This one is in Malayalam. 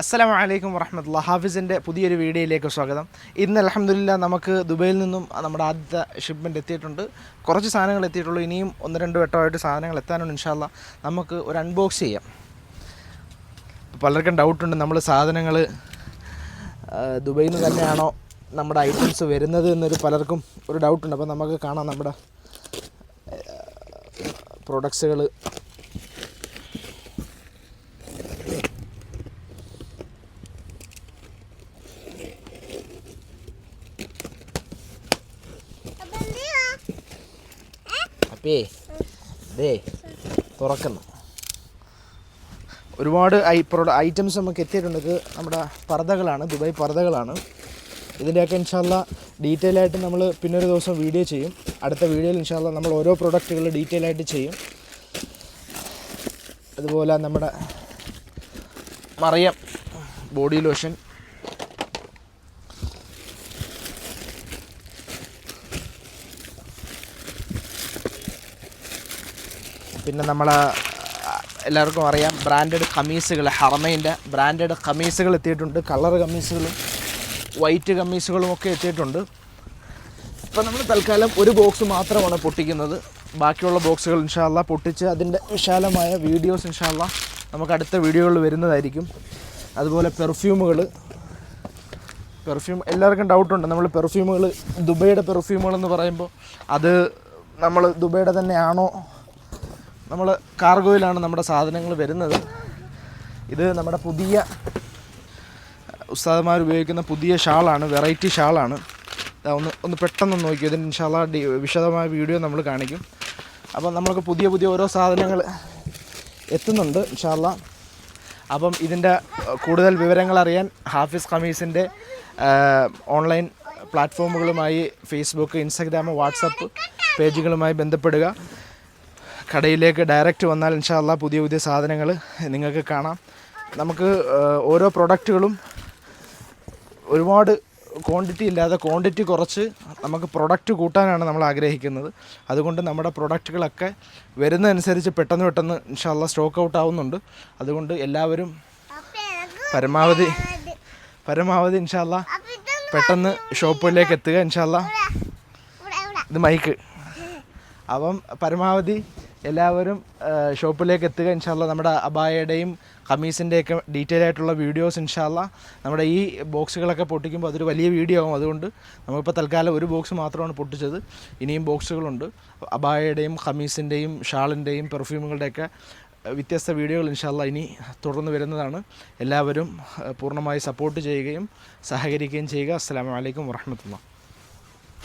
അസ്സലാമു അലൈക്കും വറഹ്മത്തുള്ളാഹി. ഹാഫിസിൻ്റെ പുതിയൊരു വീഡിയോയിലേക്ക് സ്വാഗതം. ഇന്ന് അൽഹംദുലില്ലാ നമുക്ക് ദുബൈയിൽ നിന്നും നമ്മുടെ ആദ്യത്തെ ഷിപ്മെൻറ്റ് എത്തിയിട്ടുണ്ട്. കുറച്ച് സാധനങ്ങൾ എത്തിയിട്ടുള്ളൂ. ഇനിയും 1-2 വട്ടമായിട്ട് സാധനങ്ങൾ എത്താനുണ്ട്. ഇൻഷാ അല്ലാഹ് നമുക്ക് ഒരു അൺബോക്സ് ചെയ്യാം. പലർക്കും ഡൗട്ടുണ്ട്, നമ്മൾ സാധനങ്ങൾ ദുബൈയിൽ നിന്ന് തന്നെയാണോ നമ്മുടെ ഐറ്റംസ് വരുന്നത് എന്നൊരു പലർക്കും ഒരു ഡൗട്ടുണ്ട്. അപ്പോൾ നമുക്ക് കാണാം നമ്മുടെ പ്രൊഡക്ട്സുകൾ. തുറക്കുന്നു. ഒരുപാട് ഐറ്റംസ് നമുക്ക് എത്തിയിട്ടുണ്ട്. ഇത് നമ്മുടെ പർദ്ദകളാണ്, ദുബായ് പർദ്ദകളാണ്. ഇതിൻ്റെയൊക്കെ ഇൻഷാ അല്ലാഹ് ഡീറ്റെയിൽ ആയിട്ട് നമ്മൾ പിന്നൊരു ദിവസം വീഡിയോ ചെയ്യും. അടുത്ത വീഡിയോയിൽ ഇൻഷാ അല്ലാഹ് നമ്മൾ ഓരോ പ്രൊഡക്റ്റുകൾ ഡീറ്റെയിൽ ആയിട്ട് ചെയ്യും. അതുപോലെ നമ്മുടെ മറിയം ബോഡി ലോഷൻ, പിന്നെ നമ്മളെ എല്ലാവർക്കും അറിയാം ബ്രാൻഡഡ് കമ്മീസുകൾ, ഹറമൈൻ്റെ ബ്രാൻഡഡ് കമ്മീസുകൾ എത്തിയിട്ടുണ്ട്. കളർ കമ്മീസുകളും വൈറ്റ് കമ്മീസുകളും ഒക്കെ എത്തിയിട്ടുണ്ട്. ഇപ്പോൾ നമ്മൾ തൽക്കാലം ഒരു ബോക്സ് മാത്രമാണ് പൊട്ടിക്കുന്നത്. ബാക്കിയുള്ള ബോക്സുകൾ ഇൻഷാ അല്ലാഹ് പൊട്ടിച്ച് അതിൻ്റെ വിശാലമായ വീഡിയോസ് ഇൻഷാ അല്ലാഹ് നമുക്ക് അടുത്ത വീഡിയോകളിൽ വരുന്നതായിരിക്കും. അതുപോലെ പെർഫ്യൂം എല്ലാവർക്കും ഡൗട്ടുണ്ട്. നമ്മൾ പെർഫ്യൂമുകൾ, ദുബൈയുടെ പെർഫ്യൂമുകളെന്ന് പറയുമ്പോൾ അത് നമ്മൾ ദുബൈയുടെ തന്നെയാണോ? നമ്മൾ കാർഗോയിലാണ് നമ്മുടെ സാധനങ്ങൾ വരുന്നത്. ഇത് നമ്മുടെ പുതിയ ഉസ്താദന്മാർ ഉപയോഗിക്കുന്ന പുതിയ ഷാളാണ്, വെറൈറ്റി ഷാളാണ്. ഒന്ന് പെട്ടെന്ന് നോക്കി, ഇതിന് ഇൻഷാ അല്ലാഹ് വിശദമായ വീഡിയോ നമ്മൾ കാണിക്കും. അപ്പം നമ്മൾക്ക് പുതിയ ഓരോ സാധനങ്ങൾ എത്തുന്നുണ്ട് ഇൻഷാ അല്ലാഹ്. അപ്പം ഇതിൻ്റെ കൂടുതൽ വിവരങ്ങൾ അറിയാൻ ഹാഫിസ് ഖമീസിൻ്റെ ഓൺലൈൻ പ്ലാറ്റ്ഫോമുകളുമായി ഫേസ്ബുക്ക്, ഇൻസ്റ്റാഗ്രാം, വാട്സപ്പ് പേജുകളുമായി ബന്ധപ്പെടുക. കടയിലേക്ക് ഡയറക്റ്റ് വന്നാൽ ഇൻഷാ അല്ലാഹ് പുതിയ സാധനങ്ങൾ നിങ്ങൾക്ക് കാണാം. നമുക്ക് ഓരോ പ്രൊഡക്റ്റുകളും ഒരുപാട് ക്വാണ്ടിറ്റി ഇല്ലാതെ ക്വാണ്ടിറ്റി കുറച്ച് നമുക്ക് പ്രൊഡക്റ്റ് കൂട്ടാനാണ് നമ്മൾ ആഗ്രഹിക്കുന്നത്. അതുകൊണ്ട് നമ്മുടെ പ്രൊഡക്റ്റുകളൊക്കെ വരുന്നതനുസരിച്ച് പെട്ടെന്ന് ഇൻഷാ അല്ലാഹ് സ്റ്റോക്ക് ഔട്ട് ആവുന്നുണ്ട്. അതുകൊണ്ട് എല്ലാവരും പരമാവധി ഇൻഷാ അല്ലാഹ് പെട്ടെന്ന് ഷോപ്പിലേക്ക് എത്തുക. ഇൻഷാ അല്ലാഹ് ഇത് മൈക്ക്. അപ്പം പരമാവധി എല്ലാവരും ഷോപ്പിലേക്ക് എത്തുക. ഇൻഷാ അല്ലാഹ് നമ്മുടെ അബായയുടെയും ഖമീസിൻ്റെയൊക്കെ ഡീറ്റെയിൽ ആയിട്ടുള്ള വീഡിയോസ് ഇൻഷാ അല്ലാഹ് നമ്മുടെ ഈ ബോക്സുകളൊക്കെ പൊട്ടിക്കുമ്പോൾ അതൊരു വലിയ വീഡിയോ ആകും. അതുകൊണ്ട് നമുക്കിപ്പോൾ തൽക്കാലം ഒരു ബോക്സ് മാത്രമാണ് പൊട്ടിച്ചത്. ഇനിയും ബോക്സുകളുണ്ട്. അബായയുടെയും ഖമീസിൻ്റെയും ഷാളിൻ്റെയും പെർഫ്യൂമുകളുടെയൊക്കെ വ്യത്യസ്ത വീഡിയോകൾ ഇൻഷാ അല്ലാഹ് ഇനി തുടർന്ന് വരുന്നതാണ്. എല്ലാവരും പൂർണ്ണമായി സപ്പോർട്ട് ചെയ്യുകയും സഹകരിക്കുകയും ചെയ്യുക. അസ്സലാമു അലൈക്കും വറഹ്മത്തുള്ളാഹി.